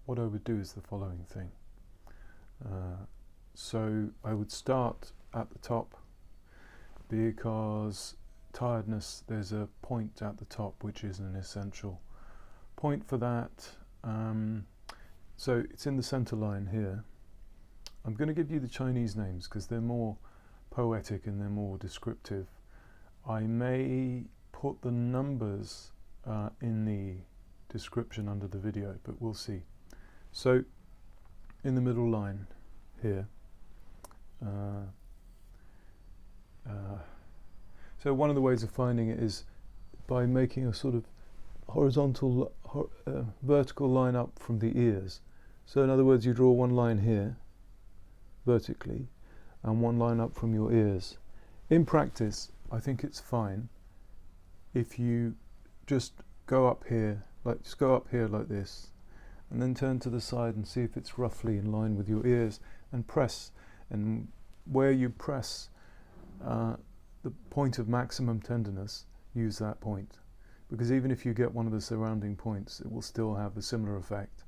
what I would do is the following thing. So I would start at the top, because tiredness, there's a point at the top which is an essential point for that. So it's in the center line here. I'm going to give you the Chinese names because they're more poetic and they're more descriptive. I may put the numbers in the description under the video, but we'll see. So in the middle line here, so one of the ways of finding it is by making a sort of horizontal, vertical line up from the ears. So in other words, you draw one line here vertically and one line up from your ears. In practice, I think it's fine if you just go up here, just go up here like this, and then turn to the side and see if it's roughly in line with your ears, and press. And where you press the point of maximum tenderness, use that point. Because even if you get one of the surrounding points, it will still have a similar effect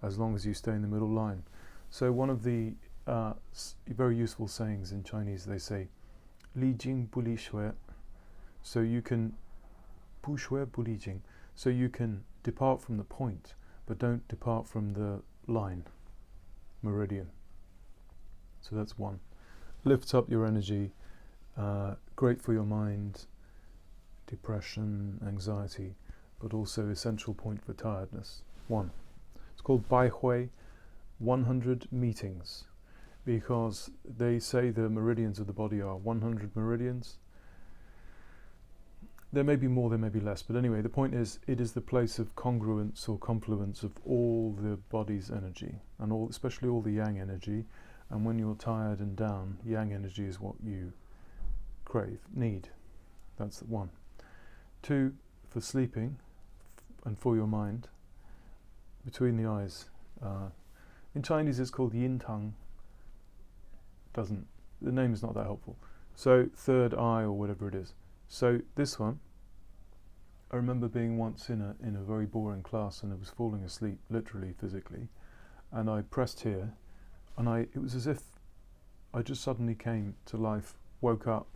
as long as you stay in the middle line. So one of the very useful sayings in Chinese, they say, Li Jing Bu Li Shui. So you can Bu Shui Bu Li Jing. So you can depart from the point, but don't depart from the line, meridian. So that's one. Lifts up your energy, great for your mind, depression, anxiety, but also essential point for tiredness. One. It's called Baihui, 100 meetings, because they say the meridians of the body are 100 meridians. There may be more, there may be less, but anyway, the point is, it is the place of congruence or confluence of all the body's energy, and especially all the yang energy. And when you're tired and down, yang energy is what you crave, need. That's one. Two, for sleeping and for your mind, between the eyes. In Chinese it's called yin tang. The name is not that helpful. So third eye or whatever it is. So this one, I remember being once in a very boring class and I was falling asleep, literally, physically, and I pressed here, and it was as if I just suddenly came to life, woke up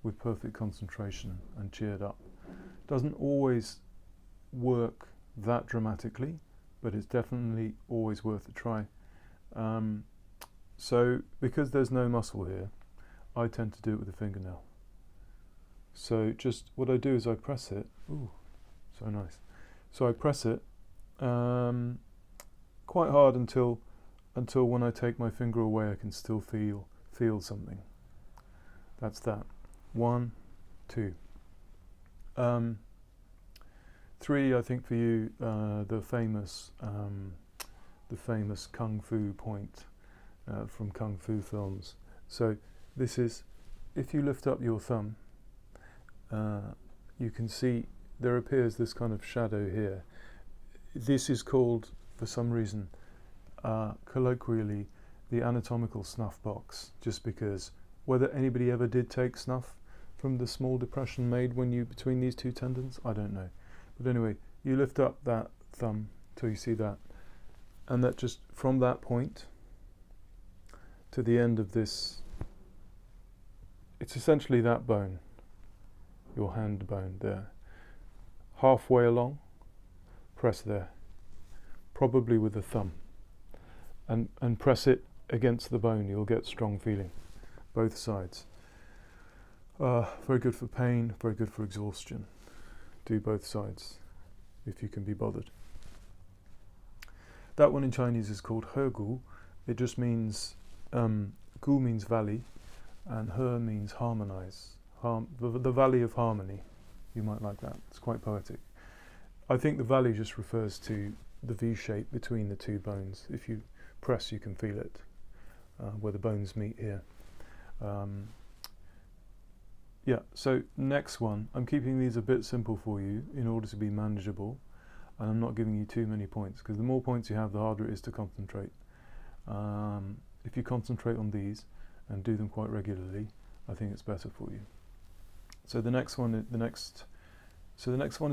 with perfect concentration and cheered up. Doesn't always work that dramatically, but it's definitely always worth a try. So because there's no muscle here, I tend to do it with a fingernail. So just what I do is I press it. Ooh, so nice. So I press it quite hard until when I take my finger away, I can still feel something. That's that. 1, 2. 3, I think for you, the famous kung fu point from kung fu films. So this is, if you lift up your thumb, you can see there appears this kind of shadow here. This is called, for some reason, colloquially, the anatomical snuff box, just because whether anybody ever did take snuff from the small depression made between these two tendons, I don't know. But anyway, you lift up that thumb till you see that, and that just from that point to the end of this, it's essentially that bone, your hand bone there. Halfway along, press there, probably with the thumb, and press it against the bone. You'll get strong feeling, both sides. Very good for pain, very good for exhaustion. Do both sides if you can be bothered. That one in Chinese is called He Gu. It just means, Gu means valley, and He means harmonize. The valley of harmony. You might like that. It's quite poetic. I think the valley just refers to the V shape between the two bones. If you press, you can feel it, where the bones meet here. Yeah, so next one, I'm keeping these a bit simple for you in order to be manageable, and I'm not giving you too many points, because the more points you have, the harder it is to concentrate. If you concentrate on these and do them quite regularly, I think it's better for you. So the next one is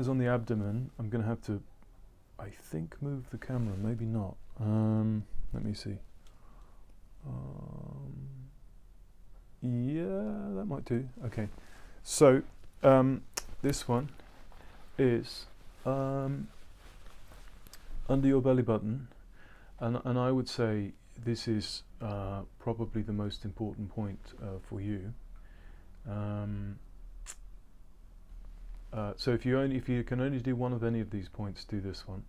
on the abdomen. I'm going to have to, I think, move the camera, maybe not. Let me see. Yeah, that might do. Okay, so this one is under your belly button, and I would say this is probably the most important point for you. So if you can only do one of any of these points, do this one.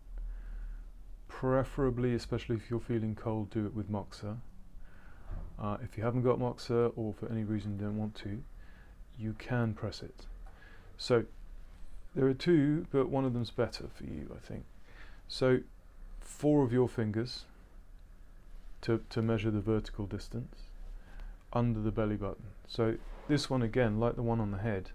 Preferably, especially if you're feeling cold, do it with moxa. If you haven't got moxa, or for any reason you don't want to, you can press it. So there are two, but one of them's better for you, I think. So 4 of your fingers to measure the vertical distance under the belly button. So this one again, like the one on the head,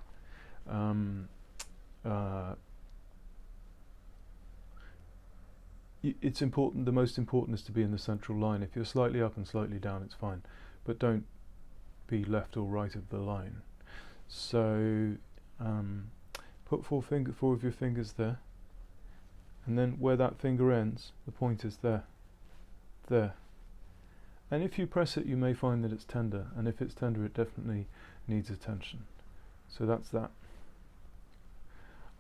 it's important. The most important is to be in the central line. If you're slightly up and slightly down, it's fine, but don't be left or right of the line. So put 4 of your fingers there, and then where that finger ends, the point is there. And if you press it, you may find that it's tender, and if it's tender, it definitely needs attention. So that's that.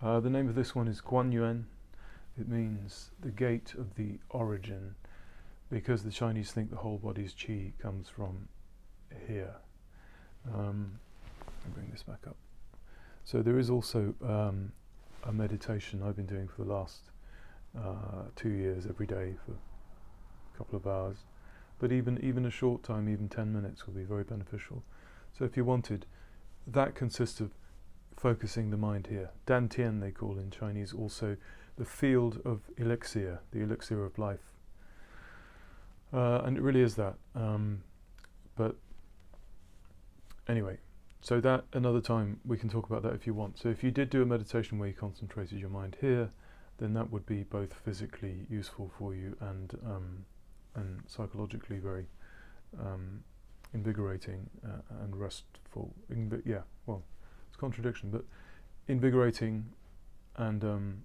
The name of this one is Guanyuan. It means the gate of the origin, because the Chinese think the whole body's qi comes from here. I'll bring this back up. So there is also a meditation I've been doing for the last 2 years, every day for a couple of hours. But even a short time, even 10 minutes, will be very beneficial. So if you wanted, that consists of focusing the mind here. Dantian they call in Chinese, also the field of elixir, the elixir of life. And it really is that. But anyway, so that another time we can talk about that if you want. So if you did do a meditation where you concentrated your mind here, then that would be both physically useful for you and psychologically very invigorating and restful. Yeah, well, it's a contradiction, but invigorating and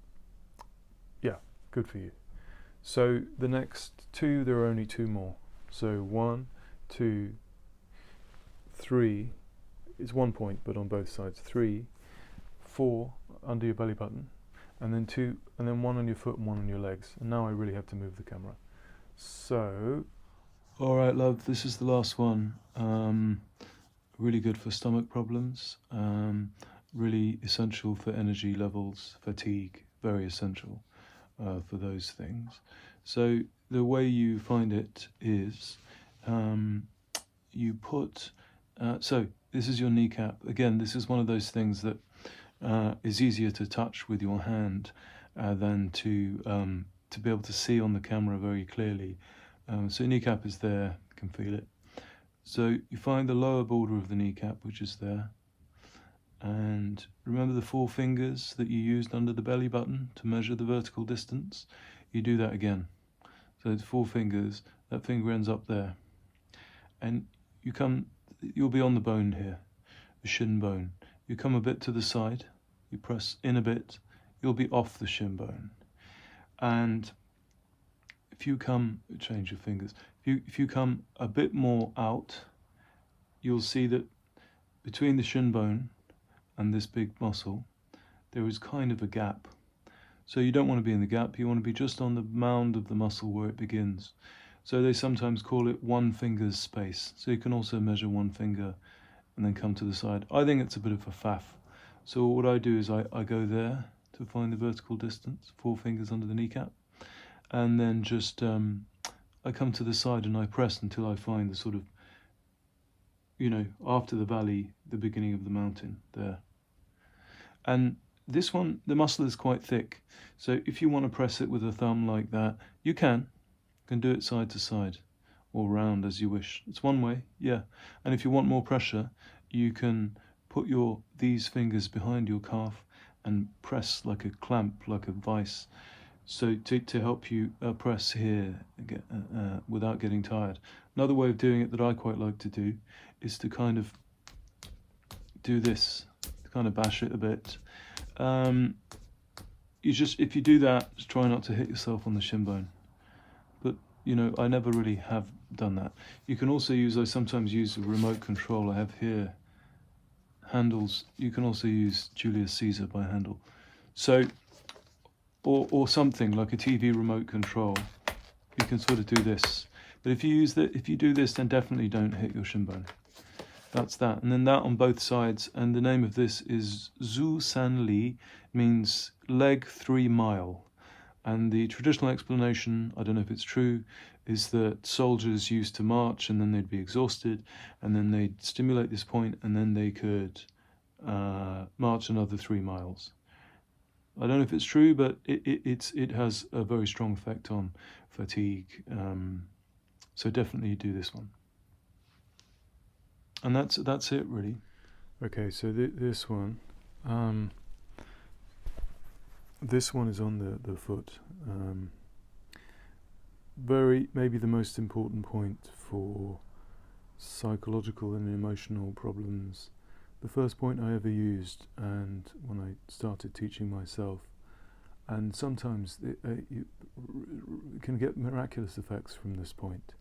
yeah, good for you. So the next 2, there are only 2 more. So 1, 2, 3, it's 1 point, but on both sides. 3, 4 under your belly button, and then 2, and then 1 on your foot and 1 on your legs. And now I really have to move the camera. So, all right, love, this is the last one. Really good for stomach problems. Really essential for energy levels, fatigue, very essential for those things. So the way you find it is you put, so this is your kneecap. Again, this is one of those things that is easier to touch with your hand than to be able to see on the camera very clearly. So kneecap is there, you can feel it. So you find the lower border of the kneecap, which is there. And remember the 4 fingers that you used under the belly button to measure the vertical distance? You do that again. So it's 4 fingers, that finger ends up there. And you'll be on the bone here, the shin bone. You come a bit to the side, you press in a bit, you'll be off the shin bone. And if you change your fingers, if you come a bit more out, you'll see that between the shin bone and this big muscle, there is kind of a gap. So you don't want to be in the gap, you want to be just on the mound of the muscle where it begins. So they sometimes call it 1 finger's space. So you can also measure 1 finger and then come to the side. I think it's a bit of a faff. So what I do is I go there to find the vertical distance, 4 fingers under the kneecap, and then just I come to the side and I press until I find the sort of, after the valley, the beginning of the mountain there. And this one, the muscle is quite thick, so if you want to press it with a thumb like that, you can do it side to side or round as you wish. It's one way, yeah. And if you want more pressure, you can put these fingers behind your calf and press like a clamp, like a vice, so to help you press here without getting tired. Another way of doing it that I quite like to do is to kind of do this, to kind of bash it a bit. If you do that, just try not to hit yourself on the shin bone. But you know, I never really have done that. You can also use, I sometimes use a remote control. I have here handles. You can also use Julius Caesar by handle. So, or something like a TV remote control. You can sort of do this. But if you do this, then definitely don't hit your shin bone. That's that. And then that on both sides. And the name of this is Zhu San Li, means leg 3 mile. And the traditional explanation, I don't know if it's true, is that soldiers used to march and then they'd be exhausted and then they'd stimulate this point and then they could march another 3 miles. I don't know if it's true, but it has a very strong effect on fatigue. So definitely do this one. And that's it really. Okay, so this one. This one is on the foot. Maybe the most important point for psychological and emotional problems. The first point I ever used, and when I started teaching myself, and sometimes you can get miraculous effects from this point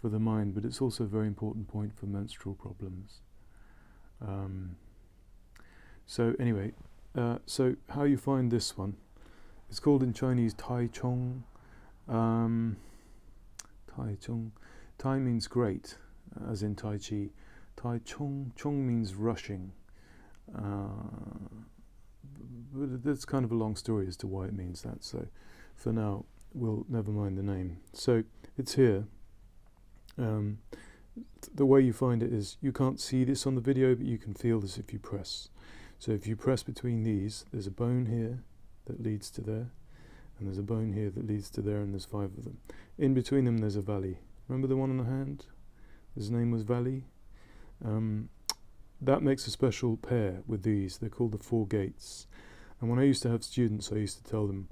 for the mind, but it's also a very important point for menstrual problems. So anyway, so how you find this one? It's called in Chinese Taichong. Taichong. Tai means great, as in Tai Chi. Taichong. Chong means rushing. But that's kind of a long story as to why it means that. So for now, we'll never mind the name. So it's here. The way you find it is, you can't see this on the video, but you can feel this if you press. So if you press between these, there's a bone here that leads to there, and there's a bone here that leads to there, and there's 5 of them. In between them there's a valley. Remember the one on the hand? His name was Valley. That makes a special pair with these. They're called the 4 gates. And when I used to have students, I used to tell them,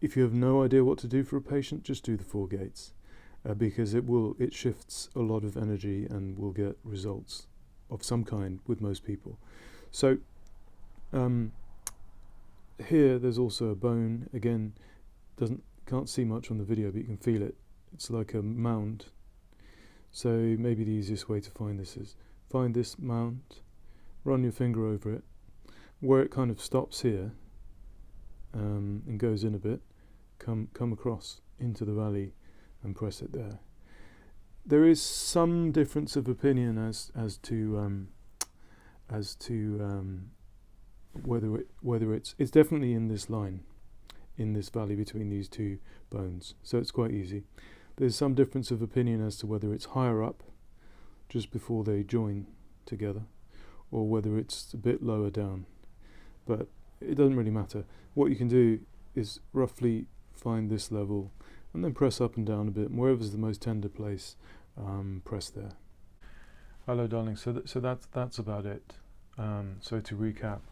if you have no idea what to do for a patient, just do the 4 gates. Because it shifts a lot of energy and will get results of some kind with most people. So here there's also a bone. Again, can't see much on the video, but you can feel it. It's like a mound. So maybe the easiest way to find this is find this mound, run your finger over it, where it kind of stops here and goes in a bit, come across into the valley and press it there. There is some difference of opinion as to whether it's definitely in this line, in this valley between these 2 bones. So it's quite easy. There's some difference of opinion as to whether it's higher up, just before they join together, or whether it's a bit lower down. But it doesn't really matter. What you can do is roughly find this level and then press up and down a bit, and wherever's the most tender place, press there. Hello darling, so that's about it. So to recap,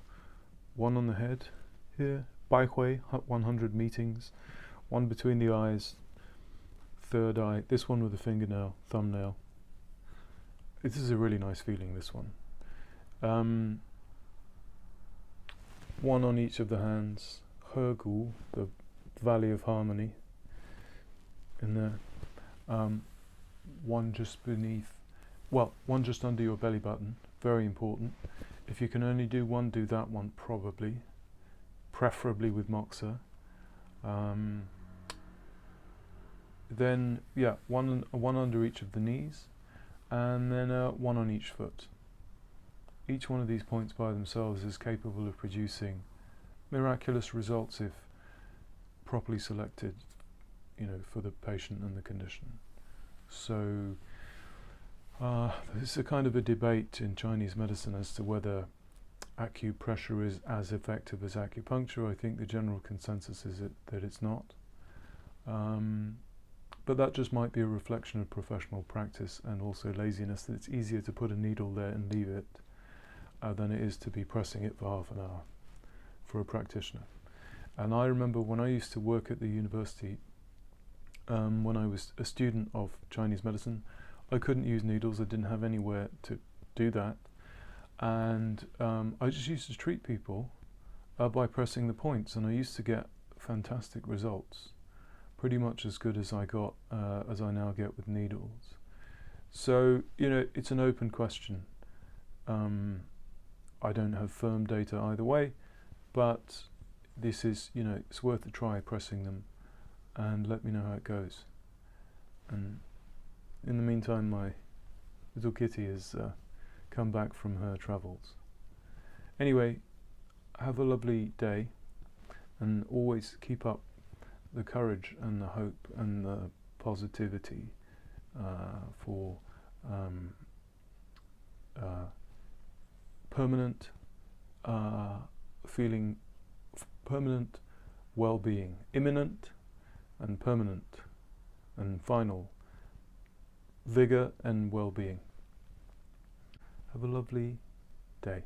1 on the head here, Baihui, 100 meetings, 1 between the eyes, 3rd eye, this one with the fingernail, thumbnail. This is a really nice feeling, this one. 1 on each of the hands, Hergu, the Valley of Harmony, in there. 1 just beneath, 1 just under your belly button, very important. If you can only do 1, do that one probably, preferably with moxa. Then, 1 under each of the knees, and then 1 on each foot. Each one of these points by themselves is capable of producing miraculous results if properly selected, for the patient and the condition. So there's a kind of a debate in Chinese medicine as to whether acupressure is as effective as acupuncture. I think the general consensus is that it's not. But that just might be a reflection of professional practice and also laziness, that it's easier to put a needle there and leave it than it is to be pressing it for half an hour for a practitioner. And I remember when I used to work at the university, when I was a student of Chinese medicine, I couldn't use needles. I didn't have anywhere to do that. And I just used to treat people by pressing the points, and I used to get fantastic results. pretty much as good as I got, as I now get with needles. So, you know, it's an open question. I don't have firm data either way, but this is, you know, it's worth a try pressing them, and let me know how it goes. And in the meantime, my little kitty has come back from her travels. Anyway, have a lovely day, and always keep up the courage and the hope and the positivity for permanent permanent well-being, imminent and permanent and final vigor and well-being. Have a lovely day.